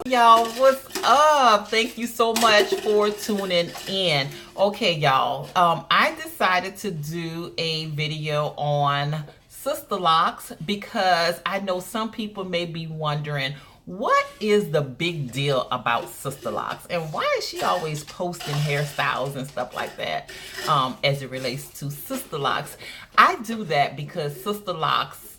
Y'all, what's up? Thank you so much for tuning in. Okay, y'all, I decided to do a video on Sisterlocks because I know some people may be wondering, what is the big deal about Sisterlocks and why is she always posting hairstyles and stuff like that as it relates to Sisterlocks? I do that because Sisterlocks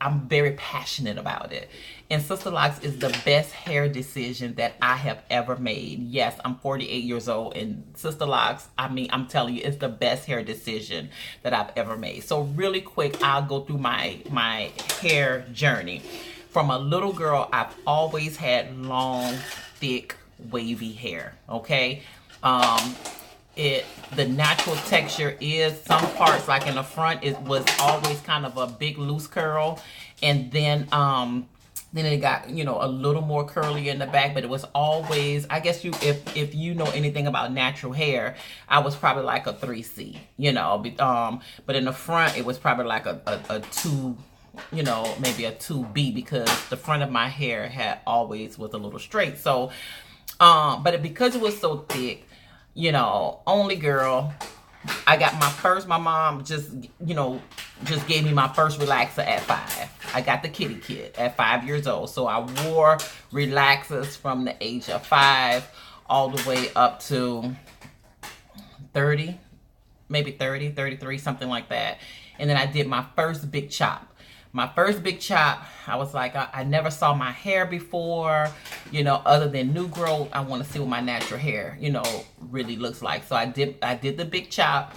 I'm very passionate about it. And Sisterlocks is the best hair decision that I have ever made. Yes, I'm 48 years old, and Sisterlocks, I mean, I'm telling you, it's the best hair decision that I've ever made. So really quick, I'll go through my hair journey. From a little girl, I've always had long, thick, wavy hair, okay? The natural texture is some parts, like in the front, it was always kind of a big loose curl, and then it got, you know, a little more curly in the back, but it was always, I guess if you know anything about natural hair, I was probably like a 3C, you know, but in the front it was probably like a 2, you know, maybe a 2B, because the front of my hair had always was a little straight. So because it was so thick, you know, only girl, I got my mom just gave me my first relaxer at 5. I got the kitty kit at 5 years old. So I wore relaxers from the age of 5 all the way up to 30, maybe 30, 33, something like that. And then I did my first big chop. My first big chop, I was like, I never saw my hair before, you know, other than new growth. I want to see what my natural hair, you know, really looks like. So I did the big chop.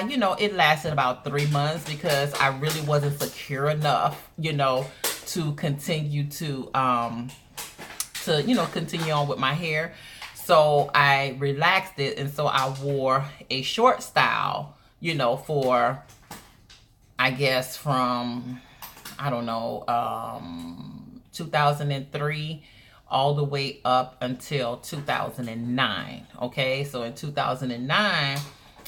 You know, it lasted about 3 months because I really wasn't secure enough, you know, to continue to you know, continue on with my hair. So I relaxed it, and so I wore a short style, you know, for, I guess, from, I don't know, 2003 all the way up until 2009. Okay, so in 2009,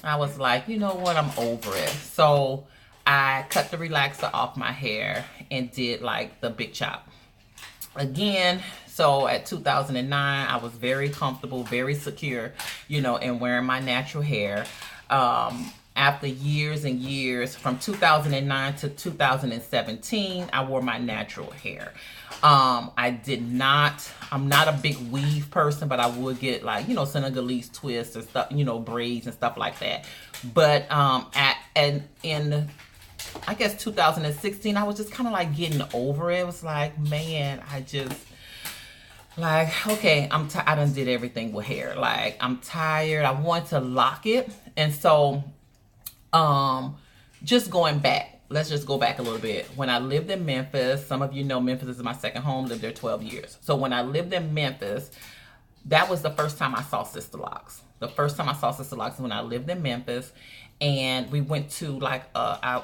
I was like, you know what, I'm over it. So I cut the relaxer off my hair and did like the big chop again. So at 2009, I was very comfortable, very secure, you know, in wearing my natural hair. After years and years, from 2009 to 2017, I wore my natural hair. I'm not a big weave person, but I would get, like, you know, Senegalese twists and stuff, you know, braids and stuff like that. But in I guess 2016, I was just kind of like getting over it. It was like, man, I just, like, okay, I done did everything with hair. Like, I'm tired. I want to lock it. And so just going back, let's just go back a little bit. When I lived in Memphis, some of you know Memphis is my second home, lived there 12 years. So when I lived in Memphis, that was the first time I saw Sisterlocks. The first time I saw Sisterlocks when I lived in Memphis, and we went to like I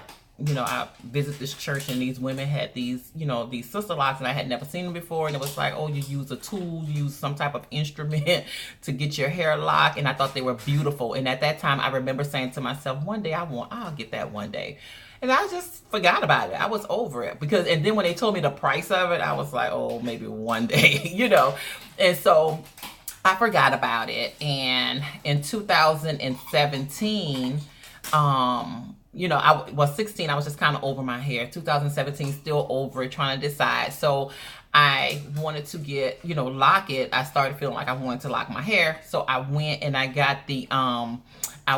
visit this church, and these women had these, you know, these Sisterlocks, and I had never seen them before. And it was like, oh, you use a tool, you use some type of instrument to get your hair locked. And I thought they were beautiful. And at that time, I remember saying to myself, one day I'll get that one day. And I just forgot about it. I was over it and then when they told me the price of it, I was like, oh, maybe one day, you know. And so I forgot about it. And in 2017, you know, I was 16. I was just kind of over my hair. 2017, still over it, trying to decide. So I wanted to get, you know, lock it. I started feeling like I wanted to lock my hair. So I went and I got the, I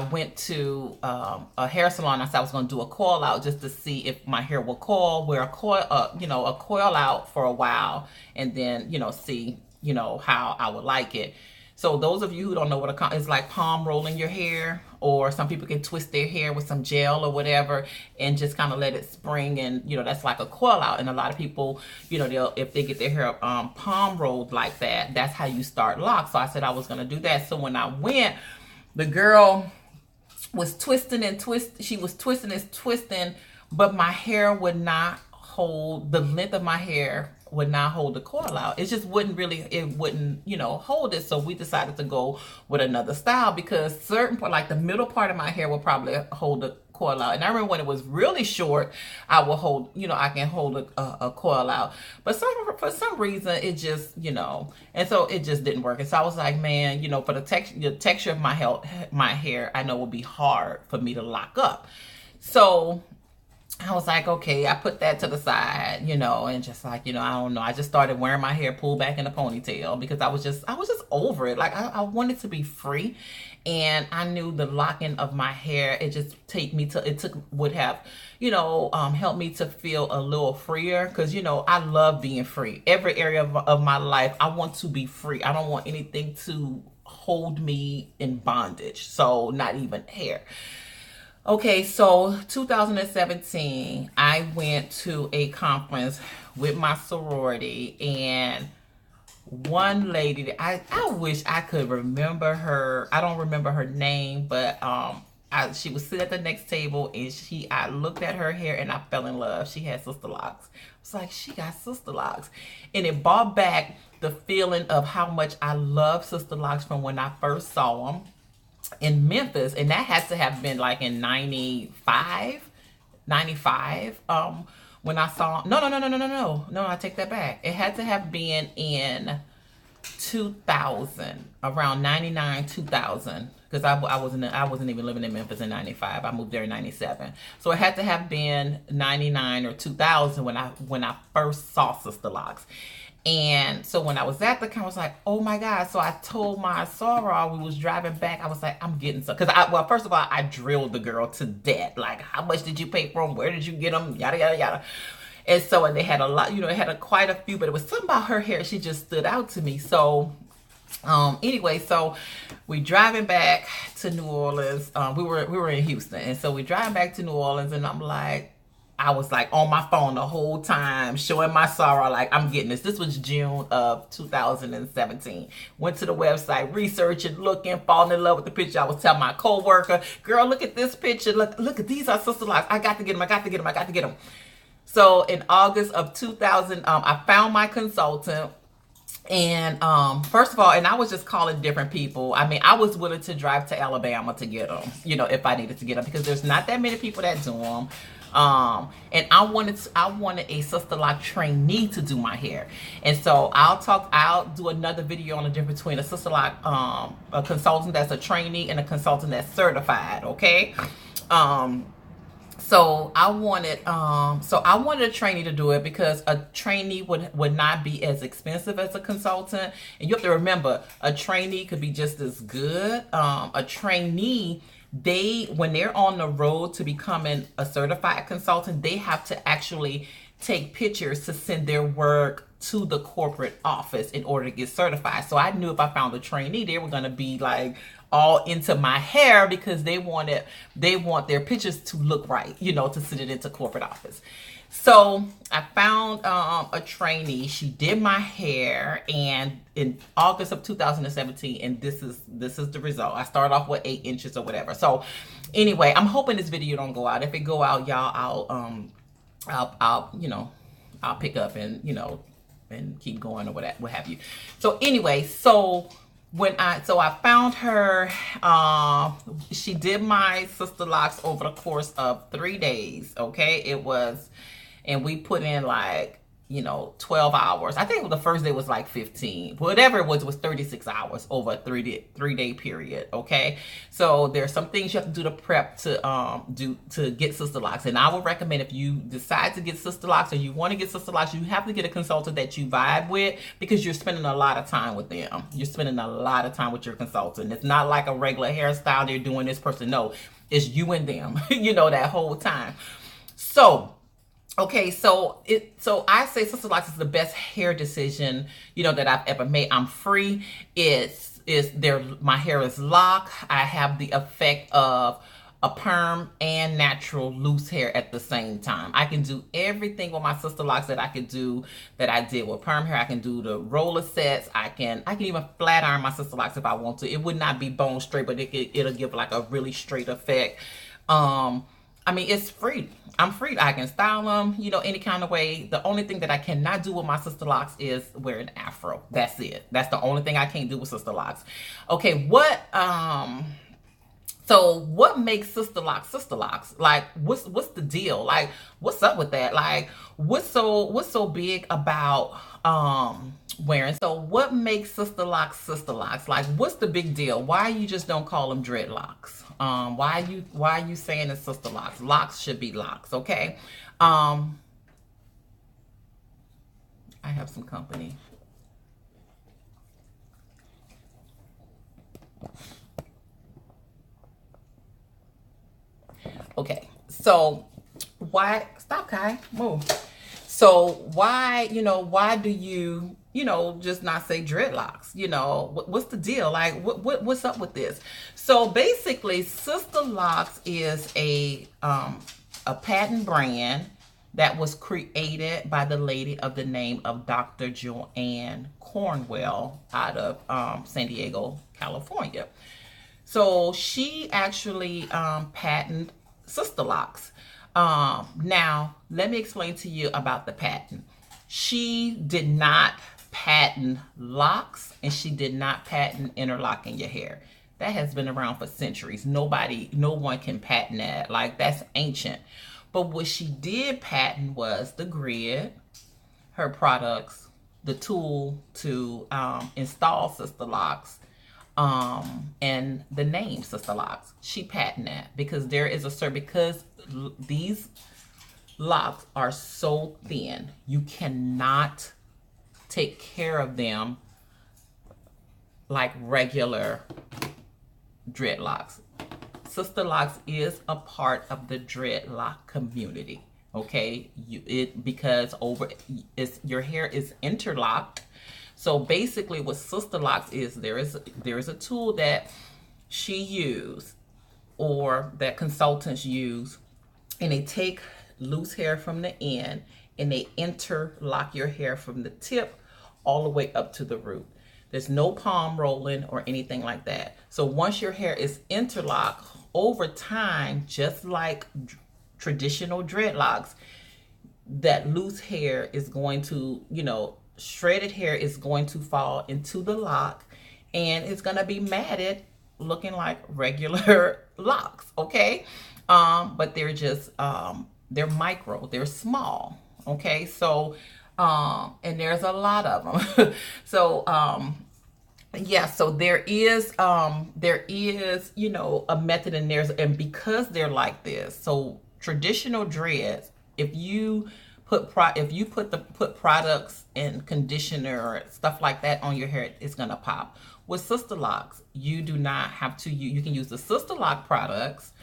went to a hair salon. I said I was going to do a coil out just to see if my hair will coil, wear a coil, you know, a coil out for a while, and then, you know, see, you know, how I would like it. So those of you who don't know what it's like, palm rolling your hair, or some people can twist their hair with some gel or whatever and just kind of let it spring, and, you know, that's like a coil out. And a lot of people, you know, if they get their hair palm rolled like that, that's how you start locks. So I said I was going to do that. So when I went, the girl was twisting and she was twisting and twisting, but my hair would not hold, the length of my hair would not hold the coil out. It just wouldn't really, it wouldn't, you know, hold it. So we decided to go with another style, because certain part, like the middle part of my hair, will probably hold the coil out. And I remember when it was really short, I will hold, you know, I can hold a coil out. But for some reason, it just, you know, and so it just didn't work. And so I was like, man, you know, for the texture of my hair, I know will be hard for me to lock up. So I was like, okay, I put that to the side, you know, and just like, you know, I don't know. I just started wearing my hair pulled back in a ponytail because I was just over it. Like I wanted to be free, and I knew the locking of my hair, it just would have, you know, helped me to feel a little freer. Cause you know, I love being free. Every area of my life, I want to be free. I don't want anything to hold me in bondage. So not even hair. Okay, so 2017, I went to a conference with my sorority, and one lady, I wish I could remember her. I don't remember her name, but she was sitting at the next table, and I looked at her hair and I fell in love. She had Sisterlocks. I was like, she got Sisterlocks. And it brought back the feeling of how much I love Sisterlocks from when I first saw them in Memphis, and that has to have been like in 95 when I saw no, I take that back. It had to have been in 2000, around 99 2000, because I wasn't even living in Memphis in 95. I moved there in 97, so it had to have been 99 or 2000 when I first saw Sisterlocks. And so when I was at the con, I was like, oh my God. So I told my soror, we was driving back, I was like, I'm getting some. Because well, first of all, I drilled the girl to death. Like, how much did you pay for them? Where did you get them? Yada, yada, yada. And so they had a lot, you know, it had quite a few, but it was something about her hair. She just stood out to me. So anyway, so we driving back to New Orleans. We were in Houston. And so we driving back to New Orleans, and I was like on my phone the whole time, showing my soror, like, I'm getting this. This was June of 2017. Went to the website, researching, looking, falling in love with the picture. I was telling my coworker, girl, look at this picture. Look at these are Sisterlocks. I got to get them. So in August of 2000, I found my consultant. And first of all, and I was just calling different people. I mean, I was willing to drive to Alabama to get them, you know, if I needed to get them, because there's not that many people that do them. And I wanted a Sisterlock trainee to do my hair. And so I'll do another video on the difference between a Sisterlock, a consultant that's a trainee and a consultant that's certified. Okay. So I wanted a trainee to do it, because a trainee would not be as expensive as a consultant. And you have to remember, a trainee could be just as good. A trainee, when they're on the road to becoming a certified consultant, they have to actually take pictures to send their work to the corporate office in order to get certified. So I knew if I found a trainee, they were going to be like all into my hair, because they want their pictures to look right, you know, to send it into corporate office. So I found a trainee. She did my hair, and in August of 2017, and this is the result. I started off with 8 inches or whatever. So anyway, I'm hoping this video don't go out. If it go out, y'all, I'll pick up and, you know, and keep going or what have you. So anyway, so I found her. She did my Sisterlocks over the course of 3 days. Okay, it was. And we put in like, you know, 12 hours. I think the first day was like 15. Whatever it was 36 hours over a three-day period, okay? So there's some things you have to do to prep to get Sisterlocks. And I would recommend, if you decide to get Sisterlocks or you want to get Sisterlocks, you have to get a consultant that you vibe with, because you're spending a lot of time with them. You're spending a lot of time with your consultant. It's not like a regular hairstyle they're doing this person. No, it's you and them, you know, that whole time. So okay, so I say Sisterlocks is the best hair decision, you know, that I've ever made. I'm free. My hair is locked. I have the effect of a perm and natural loose hair at the same time. I can do everything with my Sisterlocks that I did with perm hair. I can do the roller sets. I can even flat iron my Sisterlocks if I want to. It would not be bone straight, but it'll give like a really straight effect. I mean, it's free. I'm free. I can style them, you know, any kind of way. The only thing that I cannot do with my Sisterlocks is wear an afro. That's it. That's the only thing I can't do with Sisterlocks. Okay, So what makes Sisterlocks? Like what's the deal? Like what's up with that? Like what's so big about wearing? So what makes Sisterlocks? Like what's the big deal? Why you just don't call them dreadlocks? Why you saying it's Sisterlocks? Locks should be locks, okay? Um I have some company. Okay, so why stop, Kai? Move. So why do you just not say dreadlocks? What's the deal? Like what's up with this? So basically, Sister Locks is a patent brand that was created by the lady of the name of Dr. Joanne Cornwell out of San Diego, California. So she actually patented Sisterlocks. Now, let me explain to you about the patent. She did not patent locks, and she did not patent interlocking your hair. That has been around for centuries. No one can patent that. Like, that's ancient. But what she did patent was the grid, her products, the tool to install Sisterlocks, and the name Sisterlocks. She patented that because these locks are so thin, you cannot take care of them like regular dreadlocks. Sisterlocks is a part of the dreadlock community. Okay, your hair is interlocked. So basically, what Sisterlocks is, there is a tool that she used or that consultants use, and they take loose hair from the end and they interlock your hair from the tip all the way up to the root. There's no palm rolling or anything like that. So once your hair is interlocked, over time, just like traditional dreadlocks, that loose hair is going to, shredded hair is going to fall into the lock, and it's going to be matted looking like regular locks, okay? But they're just, they're micro, they're small, okay? So, and there's a lot of them. So, yeah, so there is a method, and because they're like this, so traditional dreads, if you put products and conditioner or stuff like that on your hair, it's gonna pop. With Sisterlocks, you do not have to. You can use the Sisterlock products,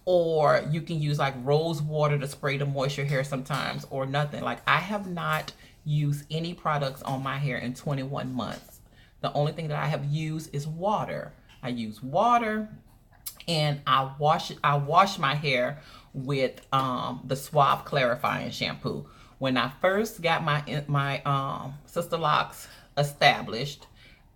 or you can use like rose water to spray to moisture hair sometimes, or nothing. Like, I have not used any products on my hair in 21 months. The only thing that I have used is water. I use water, and I wash my hair with the Suave clarifying shampoo. When I first got my Sisterlocks established,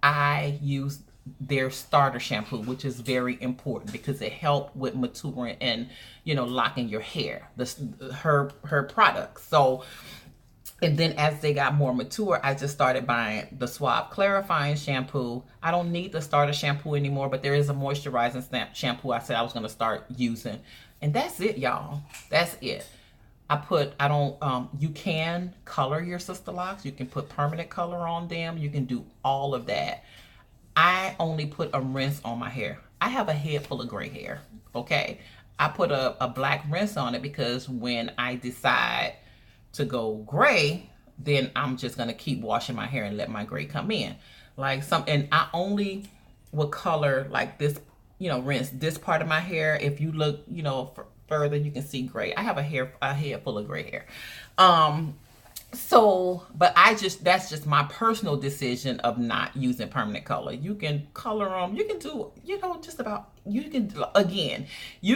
I used their starter shampoo, which is very important because it helped with maturing and locking your hair. Her products. So, and then as they got more mature, I just started buying the Suave clarifying shampoo. I don't need the starter shampoo anymore, but there is a moisturizing shampoo I said I was going to start using. And that's it, y'all. That's it. You can color your Sisterlocks. You can put permanent color on them. You can do all of that. I only put a rinse on my hair. I have a head full of gray hair, okay? I put a black rinse on it because when I decide to go gray, then I'm just gonna keep washing my hair and let my gray come in. And I only will color like this, rinse this part of my hair. If you look, further, you can see gray. I have a head full of gray hair. But that's just my personal decision of not using permanent color. You can color them. You can do, you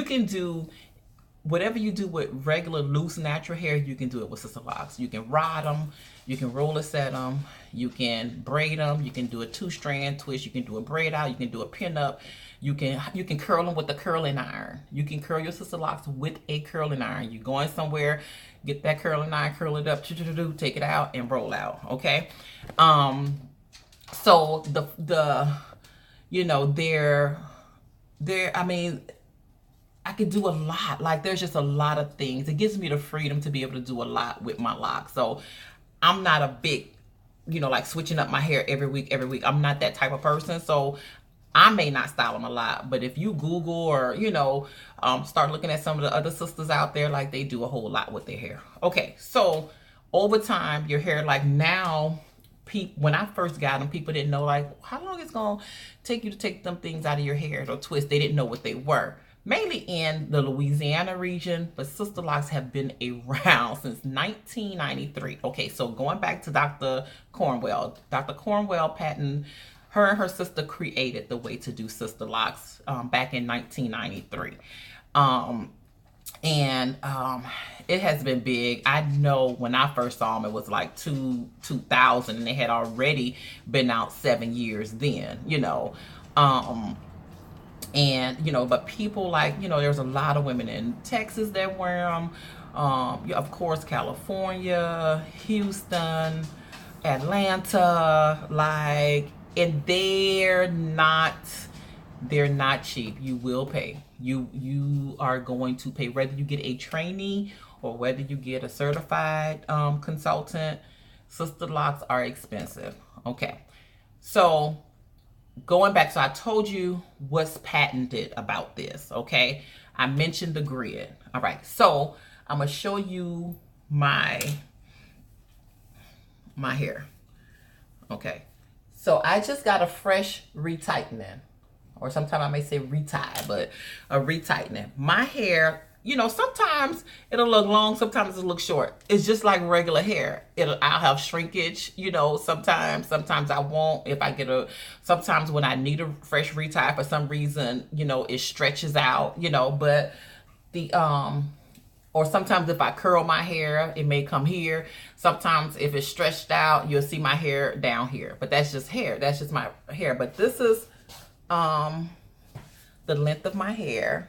can do whatever you do with regular loose natural hair, you can do it with Sisterlocks. You can rod them, you can roller set them, you can braid them, you can do a 2-strand twist, you can do a braid out, you can do a pin up, you can curl them with a curling iron. You can curl your Sisterlocks with a curling iron. You're going somewhere, get that curling iron, curl it up, take it out and roll out, okay? So they're I mean, I could do a lot. Like, there's just a lot of things. It gives me the freedom to be able to do a lot with my locks. So I'm not a big, like switching up my hair every week. I'm not that type of person. So I may not style them a lot, but if you Google or, start looking at some of the other sisters out there, like, they do a whole lot with their hair. Okay, so over time, your hair, like now, when I first got them, people didn't know, like, how long it's going to take you to take them things out of your hair or twist. They didn't know what they were. Mainly in the Louisiana region, but Sisterlocks have been around since 1993. Okay, so going back to Dr. Cornwell. Dr. Cornwell patented, her and her sister created the way to do Sisterlocks back in 1993. It has been big. I know when I first saw them, it was like 2000, and they had already been out 7 years then, but people like, there's a lot of women in Texas that wear them. Of course, California, Houston, Atlanta, like, and they're not cheap. You will pay. You are going to pay, whether you get a trainee or whether you get a certified consultant. Sisterlocks are expensive. Okay, so going back, so I told you what's patented about this. Okay, I mentioned the grid. All right, so I'm gonna show you my hair. Okay, so I just got a fresh retightening, or sometimes I may say retie, but a retightening. My hair, sometimes it'll look long, sometimes it'll look short. It's just like regular hair. I'll have shrinkage, sometimes I won't. Sometimes when I need a fresh retie for some reason, it stretches out, but or sometimes if I curl my hair, it may come here. Sometimes if it's stretched out, you'll see my hair down here, but that's just hair. That's just my hair. But this is the length of my hair.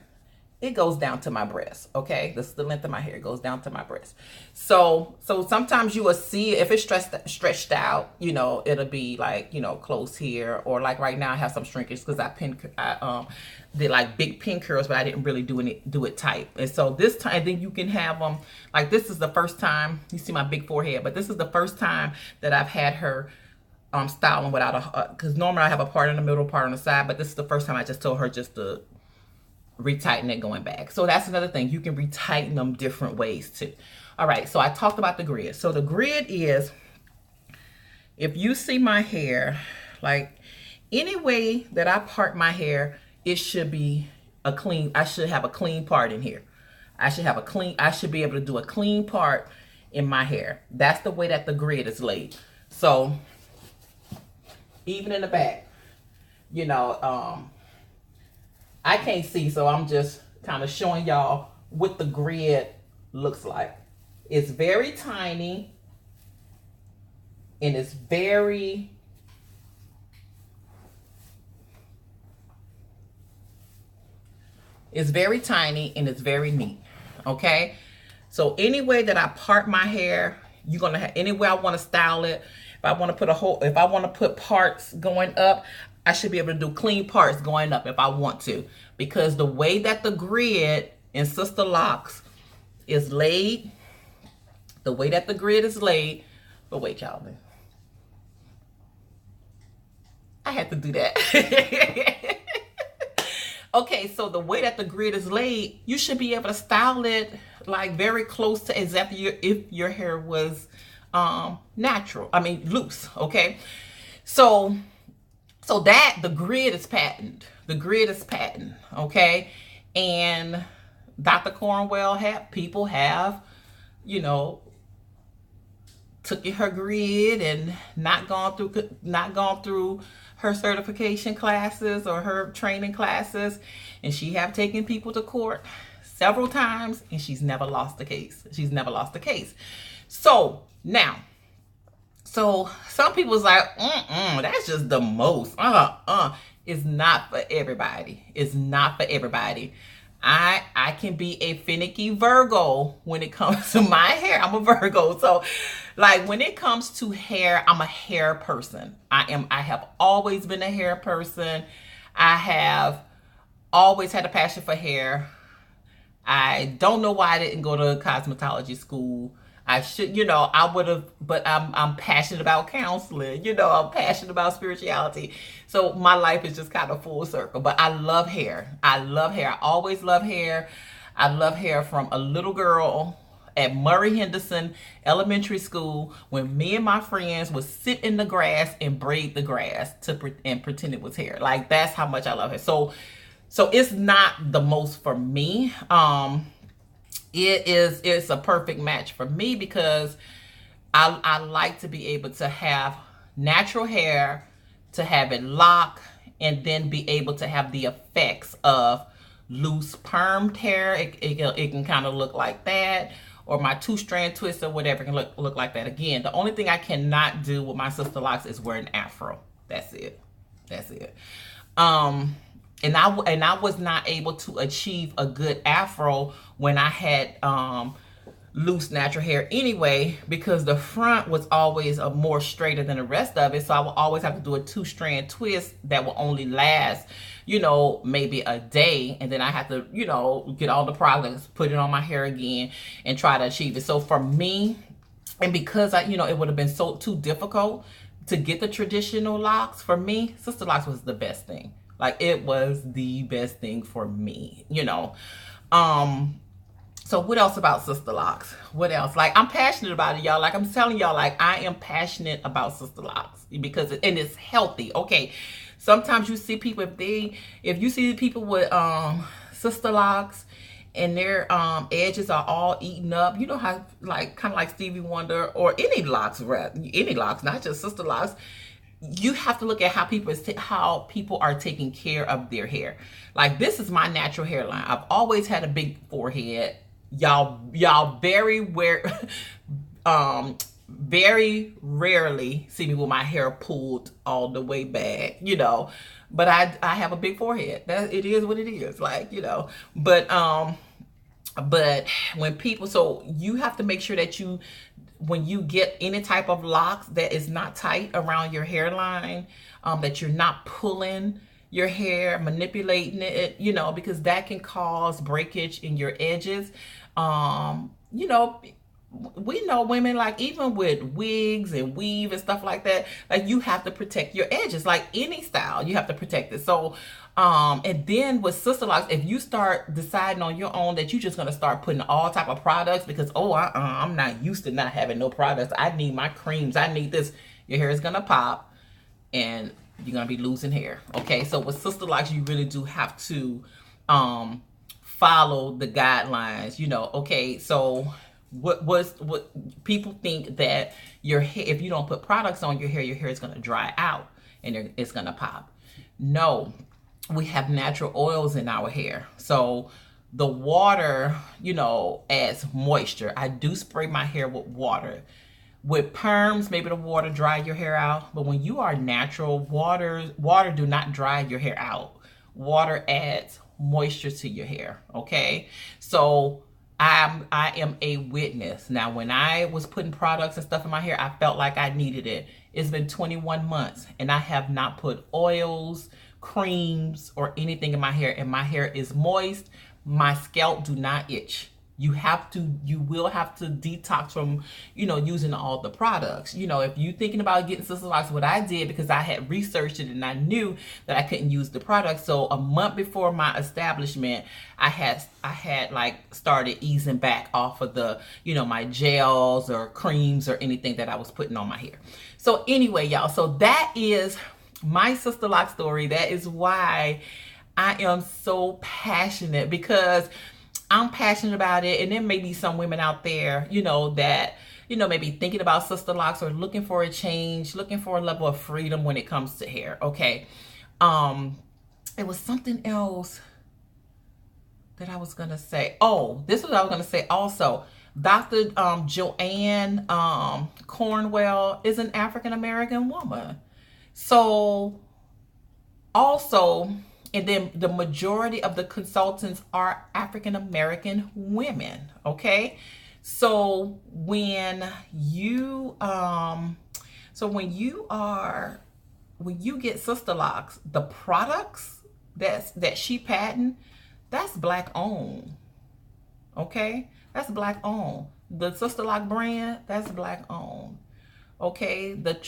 It goes down to my breast. Okay, this is the length of my hair. It goes down to my breast. So sometimes you will see if it's stretched out, it'll be like, close here, or like right now I have some shrinkage because I did like big pin curls, but I didn't really do it tight. And so this time, then you can have them like, this is the first time you see my big forehead, but this is the first time that I've had her styling without because normally I have a part in the middle, part on the side, but this is the first time I just told her just to retighten it going back. So that's another thing. You can retighten them different ways too. All right, so I talked about the grid. So the grid is, if you see my hair, like any way that I part my hair, it should be I should have a clean part in here. I should be able to do a clean part in my hair. That's the way that the grid is laid. So even in the back, I can't see, so I'm just kind of showing y'all what the grid looks like. It's very tiny, and it's very tiny, and it's very neat. Okay, so any way that I part my hair, you're gonna have, any way I want to style it. If I want to put parts going up, I should be able to do clean parts going up if I want to, because the way that the grid in Sisterlocks is laid, but wait, y'all, I had to do that. Okay, so the way that the grid is laid, you should be able to style it like very close to exactly if your hair was loose. Okay, so that the grid is patented. Okay, and Dr. Cornwell people have, took her grid and not gone through her certification classes or her training classes, and she have taken people to court several times, and she's never lost the case. So now, some people's like, that's just the most. It's not for everybody. I can be a finicky Virgo when it comes to my hair. I'm a Virgo. So like when it comes to hair, I'm a hair person. I have always been a hair person. I have Always had a passion for hair. I don't know why I didn't go to cosmetology school. I should, I would have, but I'm passionate about counseling. I'm passionate about spirituality. So my life is just kind of full circle. But I love hair. I love hair. I always love hair. I love hair from a little girl at Murray Henderson Elementary School when me and my friends would sit in the grass and braid the grass and pretend it was hair. Like, that's how much I love it. So it's not the most for me. It's a perfect match for me because I like to be able to have natural hair, to have it lock, and then be able to have the effects of loose permed hair. It can kind of look like that, or my 2-strand twist or whatever can look like that. Again, the only thing I cannot do with my Sisterlocks is wear an afro. That's it. And I was not able to achieve a good afro when I had loose natural hair anyway, because the front was always more straighter than the rest of it. So I would always have to do a 2-strand twist that will only last, maybe a day. And then I have to, get all the products, put it on my hair again and try to achieve it. So for me, and because it would have been too difficult to get the traditional locks, for me, Sisterlocks was the best thing. Like, it was the best thing for me, So what else about Sisterlocks? What else? Like, I'm passionate about it, y'all. Like, I'm telling y'all, like, I am passionate about Sisterlocks because and it's healthy. Okay. Sometimes you see people, if you see people with Sisterlocks and their edges are all eaten up, you know how, like, kind of like Stevie Wonder or any locks, not just Sisterlocks. You have to look at how people are taking care of their hair. Like, this is my natural hairline. I've always had a big forehead. Y'all very very rarely see me with my hair pulled all the way back, but I have a big forehead. That it is what it is, like, but when people, so you have to make sure that when you get any type of locks that is not tight around your hairline, that you're not pulling your hair, manipulating it, because that can cause breakage in your edges. We know women, like, even with wigs and weave and stuff like that, like, you have to protect your edges. Like any style, you have to protect it. So and then with Sisterlocks, if you start deciding on your own that you're just gonna start putting all type of products because I'm not used to not having no products, I need my creams, I need this, your hair is gonna pop and you're gonna be losing hair. Okay, so with Sisterlocks, you really do have to follow the guidelines. Okay, so what people think that your hair, if you don't put products on your hair is going to dry out and it's going to pop. No, we have natural oils in our hair. So the water, adds moisture. I do spray my hair with water. With perms, maybe the water dry your hair out, but when you are natural, water do not dry your hair out. Water adds moisture to your hair. Okay, so I am a witness. Now, when I was putting products and stuff in my hair, I felt like I needed it. It's been 21 months and I have not put oils, creams, or anything in my hair, and my hair is moist. My scalp do not itch. You will have to detox from, using all the products. If you're thinking about getting Sisterlocks, what I did, because I had researched it and I knew that I couldn't use the product. So a month before my establishment, I had like started easing back off of the, my gels or creams or anything that I was putting on my hair. So anyway, y'all, so that is my Sisterlocks story. That is why I am so passionate, because I'm passionate about it. And there may be some women out there, that, maybe thinking about Sisterlocks or looking for a change, looking for a level of freedom when it comes to hair. Okay. It was something else that I was going to say. Oh, this is what I was going to say also. Dr. Joanne Cornwell is an African-American woman. So also, and then the majority of the consultants are African-American women. Okay. So when you get Sisterlocks, the products that she patent, that's black owned. Okay, that's black owned. The Sisterlock brand, that's black owned. Okay, the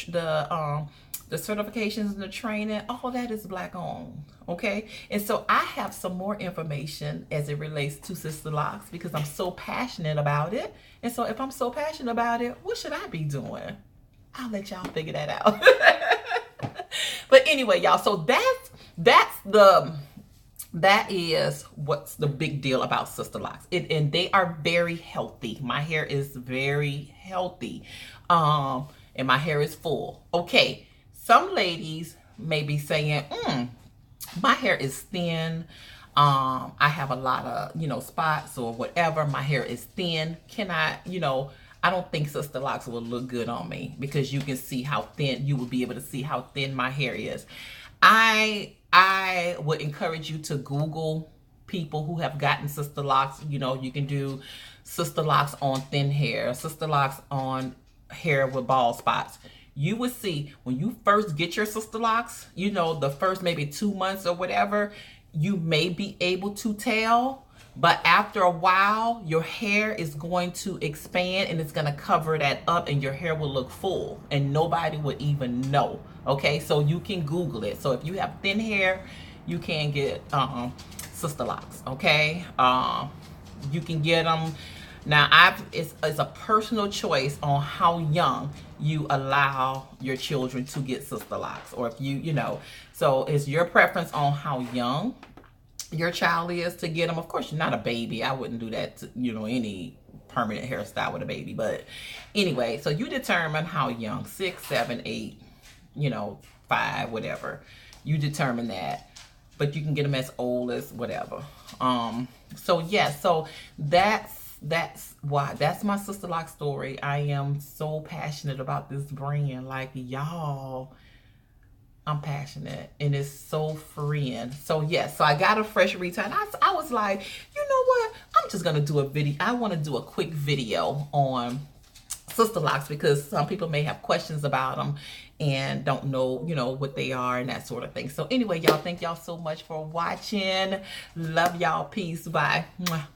certifications and the training, all that is black owned. Okay, and so I have some more information as it relates to Sisterlocks because I'm so passionate about it. And so if I'm so passionate about it, what should I be doing? I'll let y'all figure that out. But anyway, y'all, so that is what's the big deal about Sisterlocks. And they are very healthy. My hair is very healthy. And my hair is full. Okay, some ladies may be saying, my hair is thin. I have a lot of, spots or whatever. My hair is thin. Can I, I don't think Sisterlocks will look good on me because you can see how thin, you will be able to see how thin my hair is. I would encourage you to Google people who have gotten Sisterlocks. You can do Sisterlocks on thin hair, Sisterlocks on hair with bald spots. You would see when you first get your Sisterlocks, the first maybe 2 months or whatever, you may be able to tell, but after a while, your hair is going to expand and it's going to cover that up and your hair will look full and nobody would even know. Okay, so you can Google it. So if you have thin hair, you can get Sisterlocks. Okay, you can get them. Now, it's a personal choice on how young you allow your children to get Sisterlocks, or if so it's your preference on how young your child is to get them. Of course, you're not a baby. I wouldn't do that to, any permanent hairstyle with a baby. But anyway, so you determine how young, 6, 7, 8, 5, whatever. You determine that. But you can get them as old as whatever. So yeah, so that's why, that's my Sisterlock story. I am so passionate about this brand. Like, y'all, I'm passionate and it's so freeing. So yes, so I got a fresh retouch. I was like, you know what? I'm just gonna do a video. I want to do a quick video on Sisterlocks because some people may have questions about them and don't know, what they are and that sort of thing. So anyway, y'all, thank y'all so much for watching. Love y'all. Peace. Bye. Mwah.